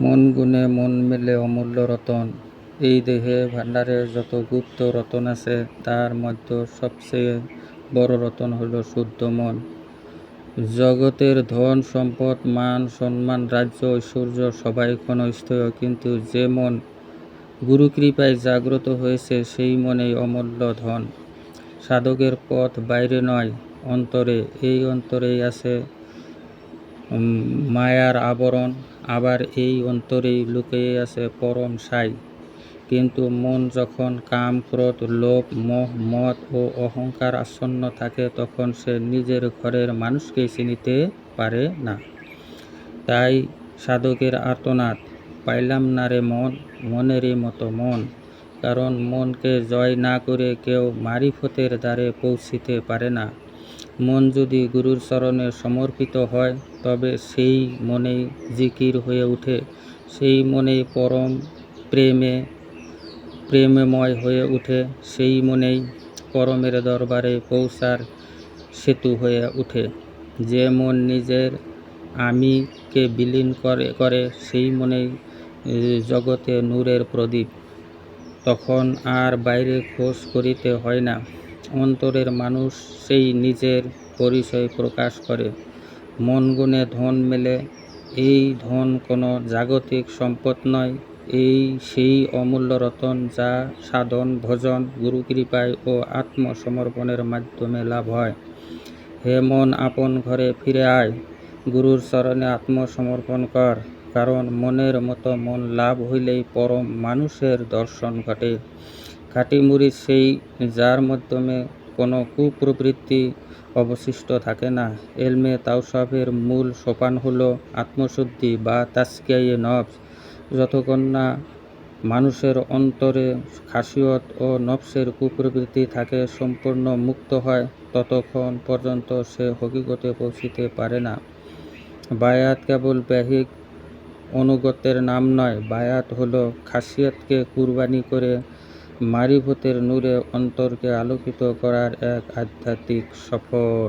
মন গুণে মন মেলে অমূল্য রতন। এই দেহে ভাণ্ডারে যত গুপ্ত রতন আছে, তার মধ্যে সবচেয়ে বড় রতন হল শুদ্ধ মন। জগতের ধন সম্পদ, মান সম্মান, রাজ্য ঐশ্বর্য সবাই ক্ষণস্থায়ী, কিন্তু যে মন গুরুকৃপায় জাগ্রত হয়েছে, সেই মনেই অমূল্য ধন। সাধকের পথ বাইরে নয়, অন্তরে। এই অন্তরেই আছে মায়ার আবরণ, আবার এই অন্তরেই লুকিয়ে আছে পরম সাই। কিন্তু মন যখন কাম, ক্রোধ, লোভ, মোহ, মদ ও অহংকার আচ্ছন্ন থাকে, তখন সে নিজের ঘরের মানুষকেই চিনিতে পারে না। তাই সাধকের আর্তনাদ, পাইলাম না রে মন, মনেরই মতো মন। কারণ মনকে জয় না করে কেউ মারিফতের দ্বারে পৌঁছিতে পারে না। মন যদি গুরুর চরণে সমর্পিত হয়, তবে সেই মনেই জিকির হয়ে ওঠে, সেই মনেই পরম প্রেমময় হয়ে ওঠে, সেই মনেই পরমের দরবারে পৌঁছার সেতু হয়ে ওঠে। যে মন নিজের আমিকে বিলীন করে, সেই মনেই জগতে নূরের প্রদীপ। তখন আর বাইরে খোঁজ করিতে হয় না, অন্তরের মানুষ সেই নিজের পরিচয় প্রকাশ করে। মন গুণে ধন মেলে, এই ধন কোনো জাগতিক সম্পদ নয়, এই সেই অমূল্য রতন, যা সাধন, ভজন, গুরুকৃপায় ও আত্মসমর্পণের মাধ্যমে লাভ হয়। হে মন, আপন ঘরে ফিরে আয়, গুরুর চরণে আত্মসমর্পণ কর। কারণ মনের মতো মন লাভ হইলেই পরম মানুষের দর্শন ঘটে। খাঁটি মুরিদ সেই, যার মাধ্যমে কোনো কুপ্রবৃত্তি অবশিষ্ট থাকে না। এলমে তাওসাফের মূল সোপান হল আত্মশুদ্ধি বা তাজকিয়ায়ে নফস। যতক্ষণ না মানুষের অন্তরে খাসিয়ত ও নফসের কুপ্রবৃত্তি থাকে সম্পূর্ণ মুক্ত হয়, ততক্ষণ পর্যন্ত সে হকিকতে পৌঁছিতে পারে না। বায়াত কেবল বাহ্যিক অনুগত্যের নাম নয়, বায়াত হলো খাসিয়তকে কুরবানি করে মারিফতের নূরে অন্তরকে আলোকিত করার এক আধ্যাত্মিক সফর।